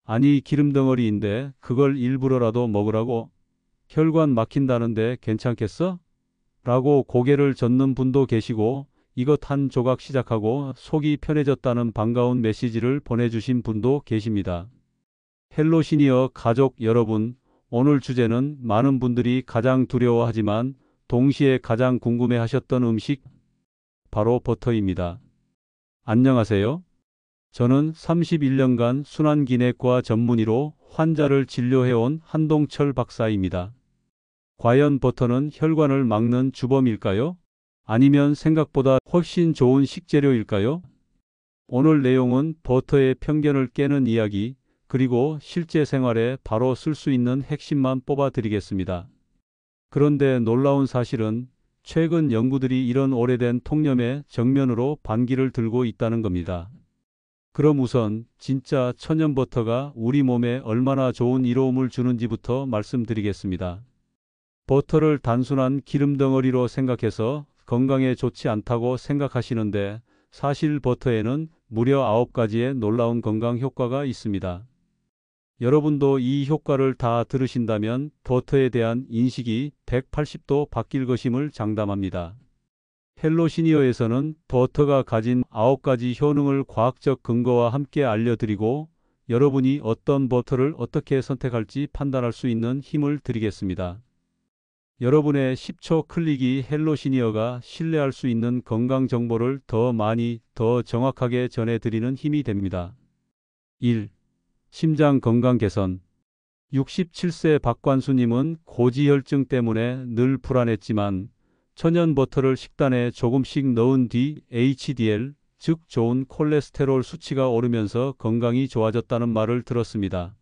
아니 기름덩어리인데 그걸 일부러라도 먹으라고? 혈관 막힌다는데 괜찮겠어? 라고 고개를 젓는 분도 계시고 이것 한 조각 시작하고 속이 편해졌다는 반가운 메시지를 보내주신 분도 계십니다. 헬로 시니어 가족 여러분, 오늘 주제는 많은 분들이 가장 두려워하지만 동시에 가장 궁금해하셨던 음식, 바로 버터입니다. 안녕하세요. 저는 31년간 순환기내과 전문의로 환자를 진료해온 한동철 박사입니다. 과연 버터는 혈관을 막는 주범일까요? 아니면 생각보다 훨씬 좋은 식재료일까요? 오늘 내용은 버터의 편견을 깨는 이야기, 그리고 실제 생활에 바로 쓸 수 있는 핵심만 뽑아 드리겠습니다. 그런데 놀라운 사실은 최근 연구들이 이런 오래된 통념에 정면으로 반기를 들고 있다는 겁니다. 그럼 우선 진짜 천연버터가 우리 몸에 얼마나 좋은 이로움을 주는지부터 말씀드리겠습니다. 버터를 단순한 기름덩어리로 생각해서 건강에 좋지 않다고 생각하시는데 사실 버터에는 무려 9가지의 놀라운 건강 효과가 있습니다. 여러분도 이 효과를 다 들으신다면 버터에 대한 인식이 180도 바뀔 것임을 장담합니다. 헬로 시니어에서는 버터가 가진 9가지 효능을 과학적 근거와 함께 알려드리고 여러분이 어떤 버터를 어떻게 선택할지 판단할 수 있는 힘을 드리겠습니다. 여러분의 10초 클릭이 헬로 시니어가 신뢰할 수 있는 건강 정보를 더 많이, 더 정확하게 전해드리는 힘이 됩니다. 1. 심장 건강 개선. 67세 박관수님은 고지혈증 때문에 늘 불안했지만 천연 버터를 식단에 조금씩 넣은 뒤 HDL, 즉 좋은 콜레스테롤 수치가 오르면서 건강이 좋아졌다는 말을 들었습니다.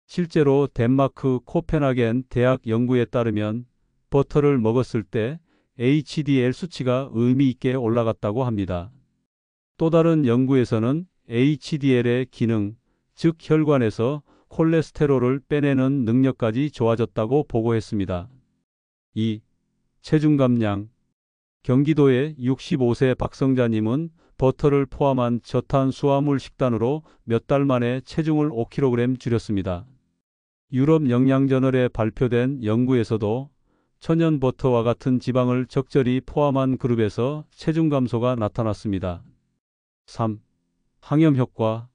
실제로 덴마크 코펜하겐 대학 연구에 따르면 버터를 먹었을 때 HDL 수치가 의미 있게 올라갔다고 합니다. 또 다른 연구에서는 HDL의 기능, 즉 혈관에서 콜레스테롤을 빼내는 능력까지 좋아졌다고 보고했습니다. 2. 체중 감량. 경기도의 65세 박성자님은 버터를 포함한 저탄수화물 식단으로 몇 달 만에 체중을 5kg 줄였습니다. 유럽 영양저널에 발표된 연구에서도 천연 버터와 같은 지방을 적절히 포함한 그룹에서 체중 감소가 나타났습니다. 3. 항염 효과.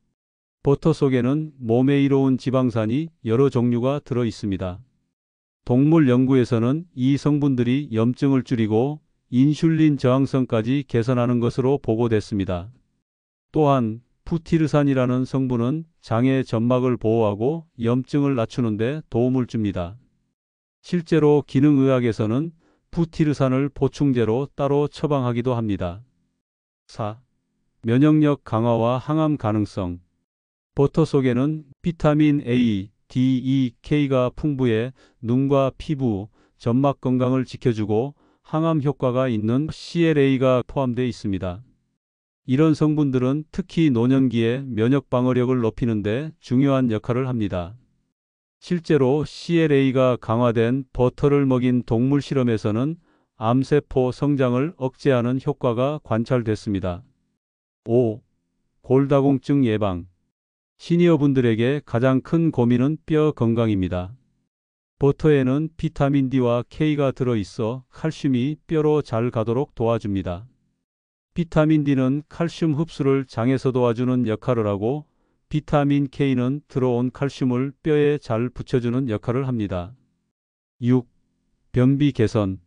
버터 속에는 몸에 이로운 지방산이 여러 종류가 들어 있습니다. 동물 연구에서는 이 성분들이 염증을 줄이고 인슐린 저항성까지 개선하는 것으로 보고됐습니다. 또한 푸티르산이라는 성분은 장의 점막을 보호하고 염증을 낮추는 데 도움을 줍니다. 실제로 기능의학에서는 푸티르산을 보충제로 따로 처방하기도 합니다. 4. 면역력 강화와 항암 가능성. 버터 속에는 비타민 A, D, E, K가 풍부해 눈과 피부, 점막 건강을 지켜주고 항암 효과가 있는 CLA가 포함되어 있습니다. 이런 성분들은 특히 노년기에 면역 방어력을 높이는 데 중요한 역할을 합니다. 실제로 CLA가 강화된 버터를 먹인 동물 실험에서는 암세포 성장을 억제하는 효과가 관찰됐습니다. 5. 골다공증 예방. 시니어분들에게 가장 큰 고민은 뼈 건강입니다. 버터에는 비타민 D와 K가 들어있어 칼슘이 뼈로 잘 가도록 도와줍니다. 비타민 D는 칼슘 흡수를 장에서 도와주는 역할을 하고 비타민 K는 들어온 칼슘을 뼈에 잘 붙여주는 역할을 합니다. 6. 변비 개선.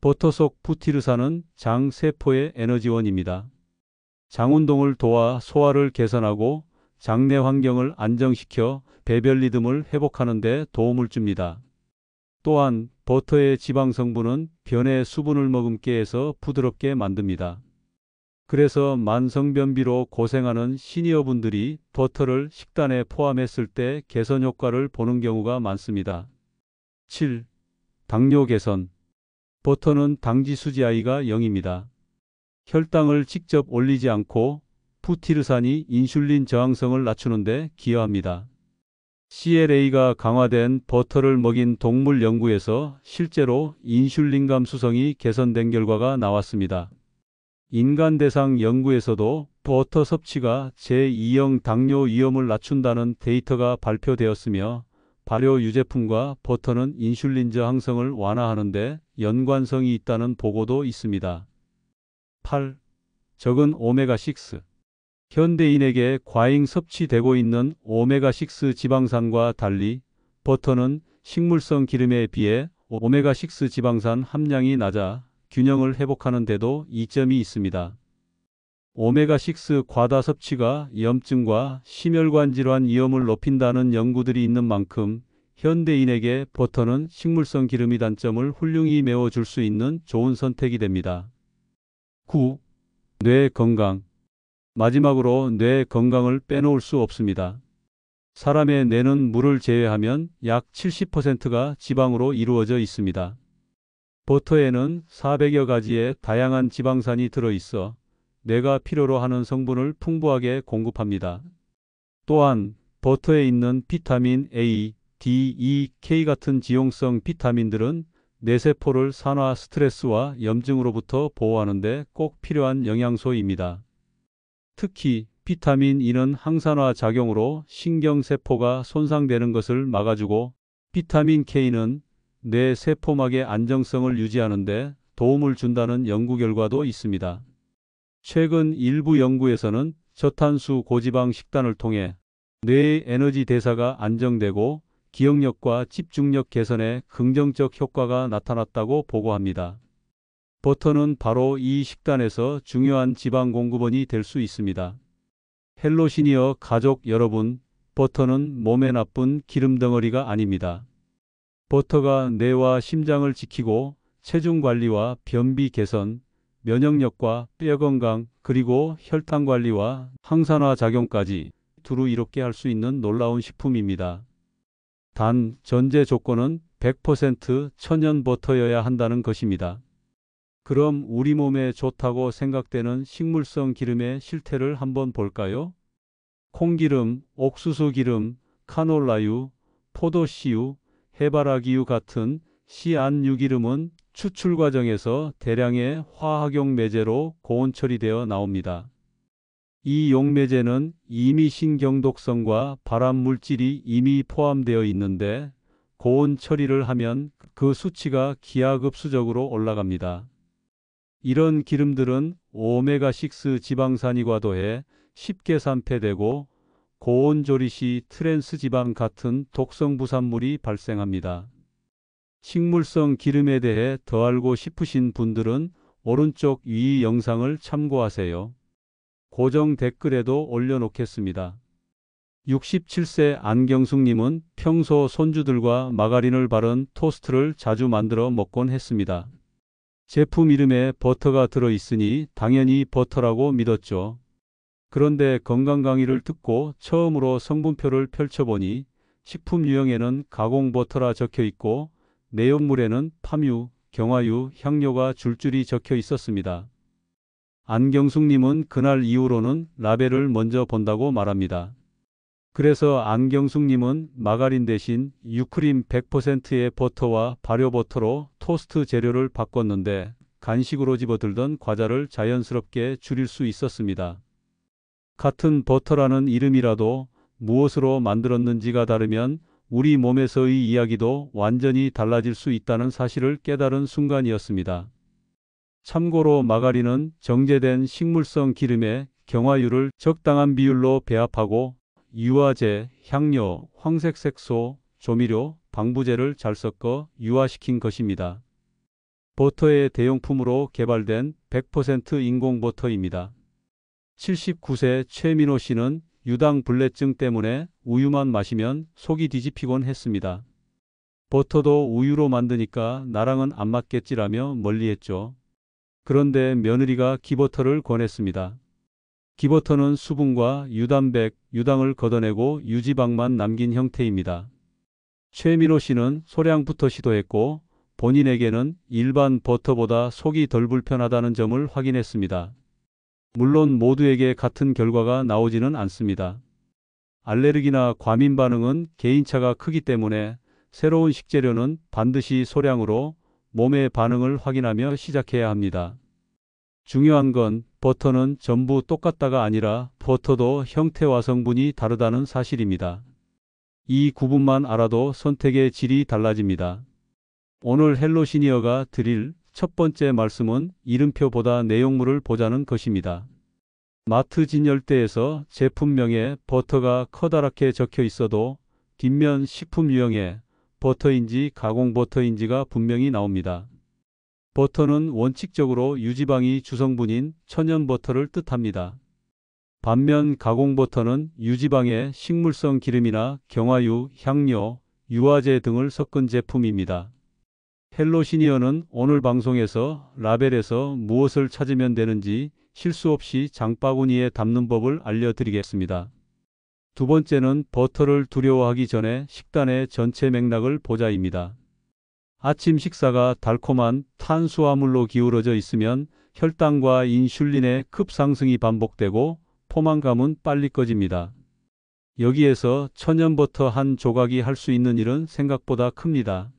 버터 속 푸티르산은 장 세포의 에너지원입니다. 장 운동을 도와 소화를 개선하고 장내 환경을 안정시켜 배변 리듬을 회복하는 데 도움을 줍니다. 또한 버터의 지방 성분은 변의 수분을 머금게 해서 부드럽게 만듭니다. 그래서 만성변비로 고생하는 시니어분들이 버터를 식단에 포함했을 때 개선 효과를 보는 경우가 많습니다. 7. 당뇨 개선. 버터는 당지수지아이가 0입니다. 혈당을 직접 올리지 않고 푸티르산이 인슐린 저항성을 낮추는 데 기여합니다. CLA가 강화된 버터를 먹인 동물 연구에서 실제로 인슐린 감수성이 개선된 결과가 나왔습니다. 인간 대상 연구에서도 버터 섭취가 제2형 당뇨 위험을 낮춘다는 데이터가 발표되었으며 발효 유제품과 버터는 인슐린 저항성을 완화하는 데 연관성이 있다는 보고도 있습니다. 8. 적은 오메가6. 현대인에게 과잉 섭취되고 있는 오메가6 지방산과 달리 버터는 식물성 기름에 비해 오메가6 지방산 함량이 낮아 균형을 회복하는 데도 이점이 있습니다. 오메가6 과다 섭취가 염증과 심혈관 질환 위험을 높인다는 연구들이 있는 만큼 현대인에게 버터는 식물성 기름의 단점을 훌륭히 메워줄 수 있는 좋은 선택이 됩니다. 9. 뇌 건강. 마지막으로 뇌 건강을 빼놓을 수 없습니다. 사람의 뇌는 물을 제외하면 약 70%가 지방으로 이루어져 있습니다. 버터에는 400여 가지의 다양한 지방산이 들어있어 뇌가 필요로 하는 성분을 풍부하게 공급합니다. 또한 버터에 있는 비타민 A, D, E, K 같은 지용성 비타민들은 뇌세포를 산화 스트레스와 염증으로부터 보호하는 데 꼭 필요한 영양소입니다. 특히 비타민 E는 항산화 작용으로 신경세포가 손상되는 것을 막아주고 비타민 K는 뇌 세포막의 안정성을 유지하는 데 도움을 준다는 연구 결과도 있습니다. 최근 일부 연구에서는 저탄수 고지방 식단을 통해 뇌의 에너지 대사가 안정되고 기억력과 집중력 개선에 긍정적 효과가 나타났다고 보고합니다. 버터는 바로 이 식단에서 중요한 지방 공급원이 될 수 있습니다. 헬로 시니어 가족 여러분, 버터는 몸에 나쁜 기름 덩어리가 아닙니다. 버터가 뇌와 심장을 지키고 체중 관리와 변비 개선, 면역력과 뼈 건강, 그리고 혈당 관리와 항산화 작용까지 두루 이롭게 할 수 있는 놀라운 식품입니다. 단, 전제 조건은 100% 천연 버터여야 한다는 것입니다. 그럼 우리 몸에 좋다고 생각되는 식물성 기름의 실태를 한번 볼까요? 콩기름, 옥수수 기름, 카놀라유, 포도씨유, 해바라기유 같은 씨앗유기름은 추출 과정에서 대량의 화학용 매제로 고온 처리되어 나옵니다. 이 용매제는 이미 신경독성과 발암물질이 이미 포함되어 있는데 고온 처리를 하면 그 수치가 기하급수적으로 올라갑니다. 이런 기름들은 오메가6 지방산이 과도해 쉽게 산패되고 고온 조리 시 트랜스 지방 같은 독성 부산물이 발생합니다. 식물성 기름에 대해 더 알고 싶으신 분들은 오른쪽 위 영상을 참고하세요. 고정 댓글에도 올려놓겠습니다. 67세 안경숙님은 평소 손주들과 마가린을 바른 토스트를 자주 만들어 먹곤 했습니다. 제품 이름에 버터가 들어있으니 당연히 버터라고 믿었죠. 그런데 건강 강의를 듣고 처음으로 성분표를 펼쳐보니 식품 유형에는 가공 버터라 적혀 있고 내용물에는 팜유, 경화유, 향료가 줄줄이 적혀 있었습니다. 안경숙님은 그날 이후로는 라벨을 먼저 본다고 말합니다. 그래서 안경숙님은 마가린 대신 유크림 100%의 버터와 발효버터로 토스트 재료를 바꿨는데 간식으로 집어들던 과자를 자연스럽게 줄일 수 있었습니다. 같은 버터라는 이름이라도 무엇으로 만들었는지가 다르면 우리 몸에서의 이야기도 완전히 달라질 수 있다는 사실을 깨달은 순간이었습니다. 참고로 마가린은 정제된 식물성 기름에 경화유를 적당한 비율로 배합하고 유화제, 향료, 황색 색소, 조미료, 방부제를 잘 섞어 유화시킨 것입니다. 버터의 대용품으로 개발된 100% 인공버터입니다. 79세 최민호 씨는 유당불내증 때문에 우유만 마시면 속이 뒤집히곤 했습니다. 버터도 우유로 만드니까 나랑은 안 맞겠지라며 멀리했죠. 그런데 며느리가 기버터를 권했습니다. 기버터는 수분과 유단백, 유당을 걷어내고 유지방만 남긴 형태입니다. 최민호 씨는 소량부터 시도했고 본인에게는 일반 버터보다 속이 덜 불편하다는 점을 확인했습니다. 물론 모두에게 같은 결과가 나오지는 않습니다. 알레르기나 과민 반응은 개인차가 크기 때문에 새로운 식재료는 반드시 소량으로 몸의 반응을 확인하며 시작해야 합니다. 중요한 건 버터는 전부 똑같다가 아니라 버터도 형태와 성분이 다르다는 사실입니다. 이 구분만 알아도 선택의 질이 달라집니다. 오늘 헬로 시니어가 드릴 첫 번째 말씀은 이름표보다 내용물을 보자는 것입니다. 마트 진열대에서 제품명에 버터가 커다랗게 적혀 있어도 뒷면 식품 유형에 버터인지 가공 버터인지가 분명히 나옵니다. 버터는 원칙적으로 유지방이 주성분인 천연 버터를 뜻합니다. 반면 가공 버터는 유지방에 식물성 기름이나 경화유, 향료, 유화제 등을 섞은 제품입니다. 헬로 시니어는 오늘 방송에서 라벨에서 무엇을 찾으면 되는지 실수 없이 장바구니에 담는 법을 알려드리겠습니다. 두 번째는 버터를 두려워하기 전에 식단의 전체 맥락을 보자입니다. 아침 식사가 달콤한 탄수화물로 기울어져 있으면 혈당과 인슐린의 급상승이 반복되고 포만감은 빨리 꺼집니다. 여기에서 천연 버터 한 조각이 할 수 있는 일은 생각보다 큽니다.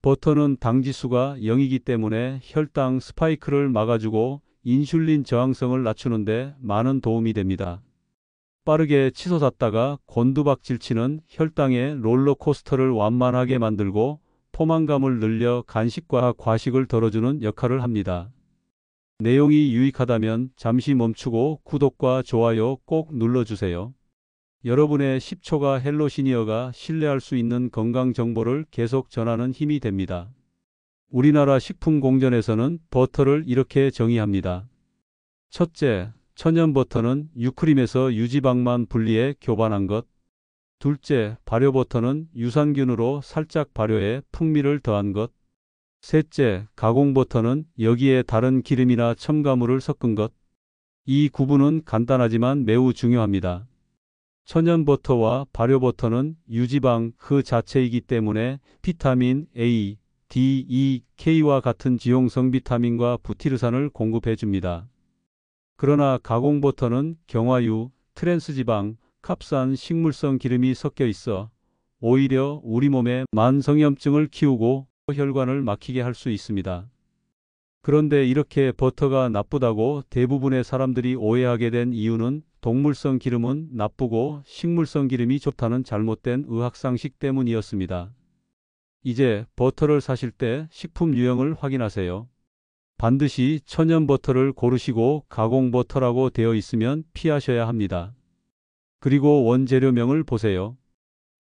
버터는 당지수가 0이기 때문에 혈당 스파이크를 막아주고 인슐린 저항성을 낮추는데 많은 도움이 됩니다. 빠르게 치솟았다가 곤두박질 치는 혈당의 롤러코스터를 완만하게 만들고 포만감을 늘려 간식과 과식을 덜어주는 역할을 합니다. 내용이 유익하다면 잠시 멈추고 구독과 좋아요 꼭 눌러주세요. 여러분의 10초가 헬로 시니어가 신뢰할 수 있는 건강 정보를 계속 전하는 힘이 됩니다. 우리나라 식품공전에서는 버터를 이렇게 정의합니다. 첫째, 천연 버터는 유크림에서 유지방만 분리해 교반한 것. 둘째, 발효버터는 유산균으로 살짝 발효해 풍미를 더한 것. 셋째, 가공버터는 여기에 다른 기름이나 첨가물을 섞은 것. 이 구분은 간단하지만 매우 중요합니다. 천연버터와 발효버터는 유지방 그 자체이기 때문에 비타민 A, D, E, K와 같은 지용성 비타민과 부티르산을 공급해 줍니다. 그러나 가공버터는 경화유, 트랜스지방, 캅산 식물성 기름이 섞여 있어 오히려 우리 몸에 만성염증을 키우고 혈관을 막히게 할 수 있습니다. 그런데 이렇게 버터가 나쁘다고 대부분의 사람들이 오해하게 된 이유는 동물성 기름은 나쁘고 식물성 기름이 좋다는 잘못된 의학상식 때문이었습니다. 이제 버터를 사실 때 식품 유형을 확인하세요. 반드시 천연 버터를 고르시고 가공 버터라고 되어 있으면 피하셔야 합니다. 그리고 원재료명을 보세요.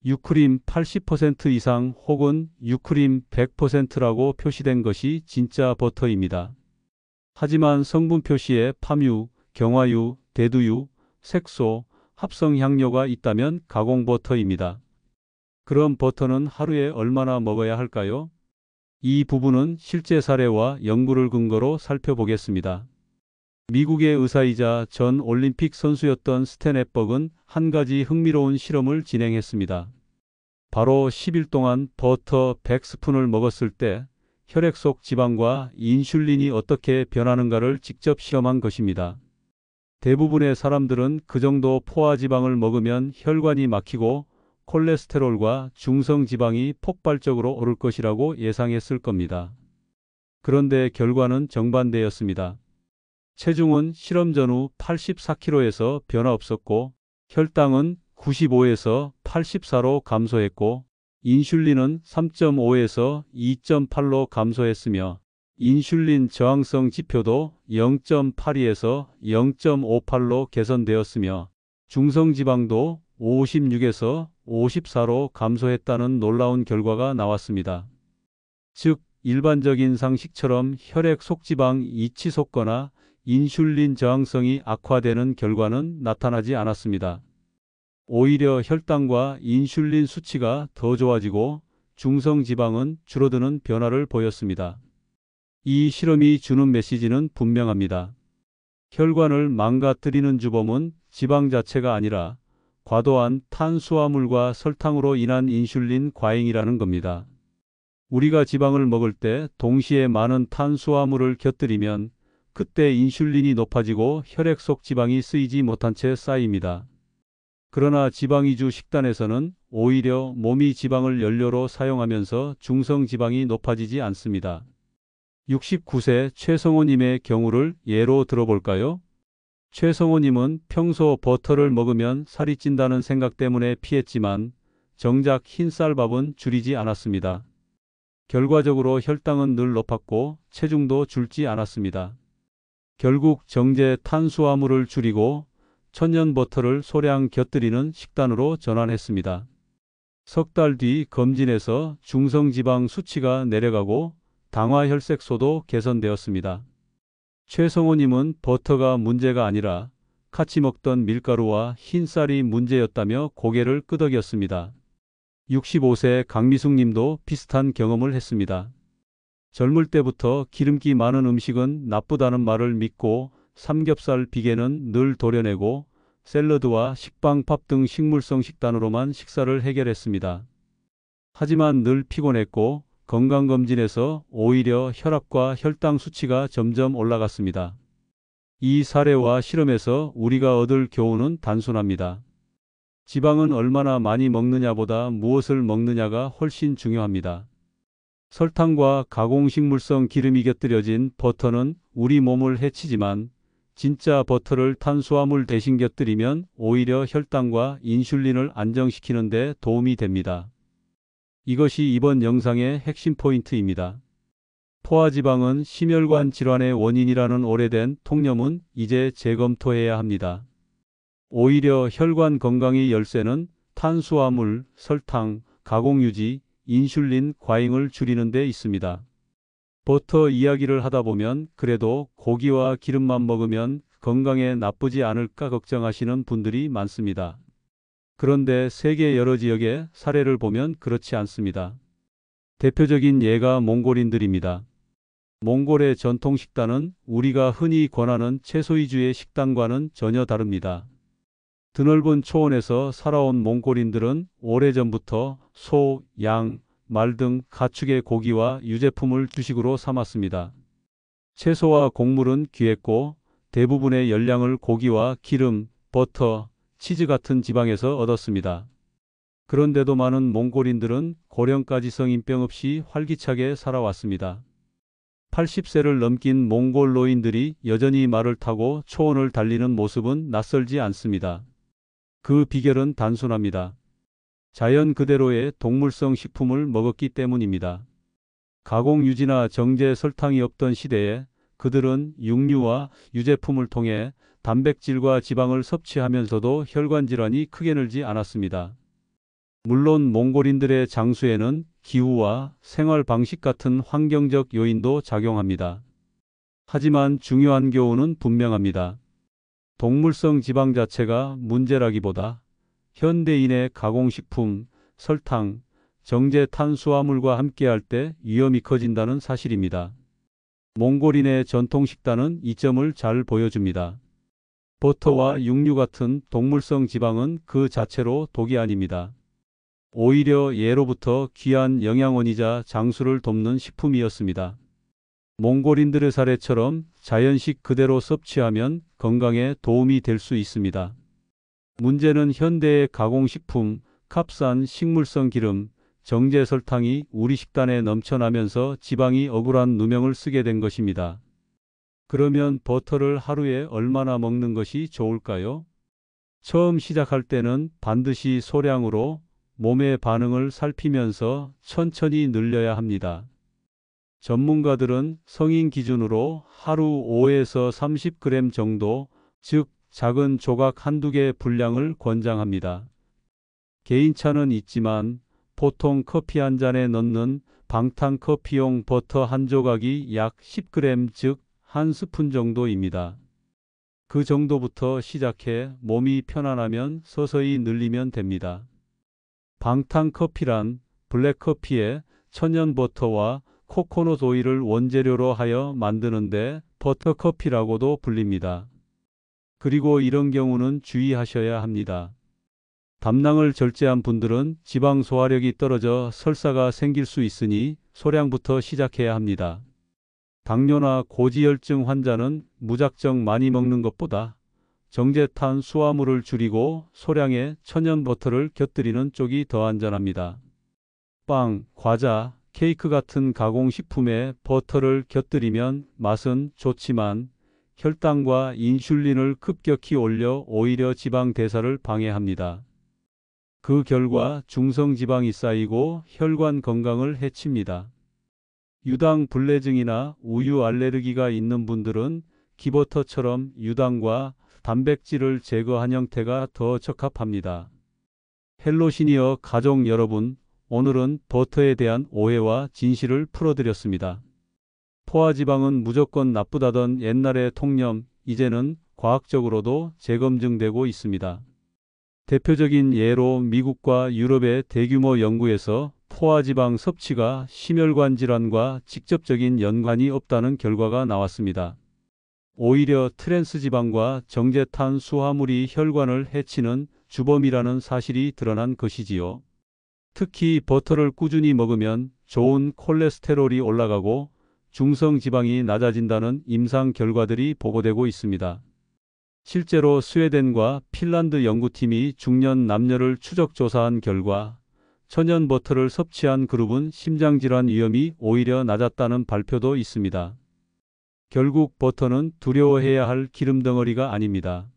유크림 80% 이상 혹은 유크림 100%라고 표시된 것이 진짜 버터입니다. 하지만 성분 표시에 팜유, 경화유, 대두유, 색소, 합성 향료가 있다면 가공 버터입니다. 그럼 버터는 하루에 얼마나 먹어야 할까요? 이 부분은 실제 사례와 연구를 근거로 살펴보겠습니다. 미국의 의사이자 전 올림픽 선수였던 스탠 앱버그는 한 가지 흥미로운 실험을 진행했습니다. 바로 10일 동안 버터 100스푼을 먹었을 때 혈액 속 지방과 인슐린이 어떻게 변하는가를 직접 실험한 것입니다. 대부분의 사람들은 그 정도 포화지방을 먹으면 혈관이 막히고 콜레스테롤과 중성지방이 폭발적으로 오를 것이라고 예상했을 겁니다. 그런데 결과는 정반대였습니다. 체중은 실험 전후 84kg에서 변화 없었고 혈당은 95에서 84로 감소했고 인슐린은 3.5에서 2.8로 감소했으며 인슐린 저항성 지표도 0.82에서 0.58로 개선되었으며 중성지방도 56에서 54로 감소했다는 놀라운 결과가 나왔습니다. 즉 일반적인 상식처럼 혈액 속지방 이치솟거나 인슐린 저항성이 악화되는 결과는 나타나지 않았습니다. 오히려 혈당과 인슐린 수치가 더 좋아지고 중성지방은 줄어드는 변화를 보였습니다. 이 실험이 주는 메시지는 분명합니다. 혈관을 망가뜨리는 주범은 지방 자체가 아니라 과도한 탄수화물과 설탕으로 인한 인슐린 과잉이라는 겁니다. 우리가 지방을 먹을 때 동시에 많은 탄수화물을 곁들이면 그때 인슐린이 높아지고 혈액 속 지방이 쓰이지 못한 채 쌓입니다. 그러나 지방 위주 식단에서는 오히려 몸이 지방을 연료로 사용하면서 중성 지방이 높아지지 않습니다. 69세 최성호님의 경우를 예로 들어볼까요? 최성호님은 평소 버터를 먹으면 살이 찐다는 생각 때문에 피했지만 정작 흰쌀밥은 줄이지 않았습니다. 결과적으로 혈당은 늘 높았고 체중도 줄지 않았습니다. 결국 정제 탄수화물을 줄이고 천연 버터를 소량 곁들이는 식단으로 전환했습니다. 석 달 뒤 검진에서 중성지방 수치가 내려가고 당화혈색소도 개선되었습니다. 최성호님은 버터가 문제가 아니라 같이 먹던 밀가루와 흰쌀이 문제였다며 고개를 끄덕였습니다. 65세 강미숙님도 비슷한 경험을 했습니다. 젊을 때부터 기름기 많은 음식은 나쁘다는 말을 믿고 삼겹살 비계는 늘 도려내고 샐러드와 식빵밥 등 식물성 식단으로만 식사를 해결했습니다. 하지만 늘 피곤했고 건강검진에서 오히려 혈압과 혈당 수치가 점점 올라갔습니다. 이 사례와 실험에서 우리가 얻을 교훈은 단순합니다. 지방은 얼마나 많이 먹느냐보다 무엇을 먹느냐가 훨씬 중요합니다. 설탕과 가공식물성 기름이 곁들여진 버터는 우리 몸을 해치지만 진짜 버터를 탄수화물 대신 곁들이면 오히려 혈당과 인슐린을 안정시키는 데 도움이 됩니다. 이것이 이번 영상의 핵심 포인트입니다. 포화지방은 심혈관 질환의 원인이라는 오래된 통념은 이제 재검토해야 합니다. 오히려 혈관 건강의 열쇠는 탄수화물, 설탕, 가공유지, 인슐린, 과잉을 줄이는 데 있습니다. 버터 이야기를 하다 보면 그래도 고기와 기름만 먹으면 건강에 나쁘지 않을까 걱정하시는 분들이 많습니다. 그런데 세계 여러 지역의 사례를 보면 그렇지 않습니다. 대표적인 예가 몽골인들입니다. 몽골의 전통 식단은 우리가 흔히 권하는 채소 위주의 식단과는 전혀 다릅니다. 드넓은 초원에서 살아온 몽골인들은 오래전부터 소, 양, 말 등 가축의 고기와 유제품을 주식으로 삼았습니다. 채소와 곡물은 귀했고 대부분의 열량을 고기와 기름, 버터, 치즈 같은 지방에서 얻었습니다. 그런데도 많은 몽골인들은 고령까지 성인병 없이 활기차게 살아왔습니다. 80세를 넘긴 몽골 노인들이 여전히 말을 타고 초원을 달리는 모습은 낯설지 않습니다. 그 비결은 단순합니다. 자연 그대로의 동물성 식품을 먹었기 때문입니다. 가공유지나 정제 설탕이 없던 시대에 그들은 육류와 유제품을 통해 단백질과 지방을 섭취하면서도 혈관 질환이 크게 늘지 않았습니다. 물론 몽골인들의 장수에는 기후와 생활 방식 같은 환경적 요인도 작용합니다. 하지만 중요한 교훈은 분명합니다. 동물성 지방 자체가 문제라기보다 현대인의 가공식품, 설탕, 정제 탄수화물과 함께할 때 위험이 커진다는 사실입니다. 몽골인의 전통 식단은 이 점을 잘 보여줍니다. 버터와 육류 같은 동물성 지방은 그 자체로 독이 아닙니다. 오히려 예로부터 귀한 영양원이자 장수를 돕는 식품이었습니다. 몽골인들의 사례처럼 자연식 그대로 섭취하면 건강에 도움이 될 수 있습니다. 문제는 현대의 가공식품, 값싼 식물성 기름, 정제 설탕이 우리 식단에 넘쳐나면서 지방이 억울한 누명을 쓰게 된 것입니다. 그러면 버터를 하루에 얼마나 먹는 것이 좋을까요? 처음 시작할 때는 반드시 소량으로 몸의 반응을 살피면서 천천히 늘려야 합니다. 전문가들은 성인 기준으로 하루 5에서 30g 정도, 즉 작은 조각 한두 개 분량을 권장합니다. 개인차는 있지만 보통 커피 한 잔에 넣는 방탄 커피용 버터 한 조각이 약 10g, 즉 한 스푼 정도입니다. 그 정도부터 시작해 몸이 편안하면 서서히 늘리면 됩니다. 방탄 커피란 블랙커피에 천연 버터와 코코넛 오일을 원재료로 하여 만드는데 버터커피라고도 불립니다. 그리고 이런 경우는 주의하셔야 합니다. 담낭을 절제한 분들은 지방 소화력이 떨어져 설사가 생길 수 있으니 소량부터 시작해야 합니다. 당뇨나 고지혈증 환자는 무작정 많이 먹는 것보다 정제탄 수화물을 줄이고 소량의 천연 버터를 곁들이는 쪽이 더 안전합니다. 빵, 과자, 케이크 같은 가공식품에 버터를 곁들이면 맛은 좋지만 혈당과 인슐린을 급격히 올려 오히려 지방 대사를 방해합니다. 그 결과 중성지방이 쌓이고 혈관 건강을 해칩니다. 유당 불내증이나 우유 알레르기가 있는 분들은 기버터처럼 유당과 단백질을 제거한 형태가 더 적합합니다. 헬로 시니어 가족 여러분, 오늘은 버터에 대한 오해와 진실을 풀어드렸습니다. 포화지방은 무조건 나쁘다던 옛날의 통념, 이제는 과학적으로도 재검증되고 있습니다. 대표적인 예로 미국과 유럽의 대규모 연구에서 포화지방 섭취가 심혈관 질환과 직접적인 연관이 없다는 결과가 나왔습니다. 오히려 트랜스지방과 정제탄 수화물이 혈관을 해치는 주범이라는 사실이 드러난 것이지요. 특히 버터를 꾸준히 먹으면 좋은 콜레스테롤이 올라가고 중성지방이 낮아진다는 임상 결과들이 보고되고 있습니다. 실제로 스웨덴과 핀란드 연구팀이 중년 남녀를 추적 조사한 결과 천연 버터를 섭취한 그룹은 심장질환 위험이 오히려 낮았다는 발표도 있습니다. 결국 버터는 두려워해야 할 기름덩어리가 아닙니다.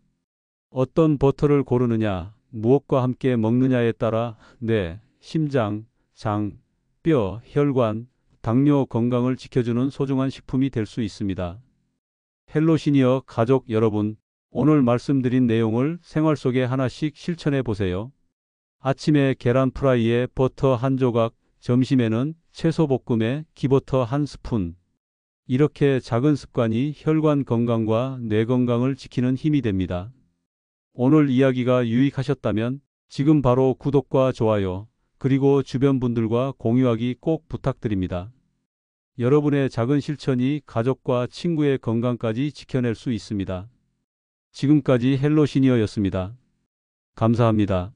어떤 버터를 고르느냐, 무엇과 함께 먹느냐에 따라 뇌, 심장, 장, 뼈, 혈관, 당뇨 건강을 지켜주는 소중한 식품이 될 수 있습니다. 헬로 시니어 가족 여러분, 오늘 말씀드린 내용을 생활 속에 하나씩 실천해 보세요. 아침에 계란 프라이에 버터 한 조각, 점심에는 채소 볶음에 기버터 한 스푼. 이렇게 작은 습관이 혈관 건강과 뇌 건강을 지키는 힘이 됩니다. 오늘 이야기가 유익하셨다면 지금 바로 구독과 좋아요, 그리고 주변 분들과 공유하기 꼭 부탁드립니다. 여러분의 작은 실천이 가족과 친구의 건강까지 지켜낼 수 있습니다. 지금까지 헬로 시니어였습니다. 감사합니다.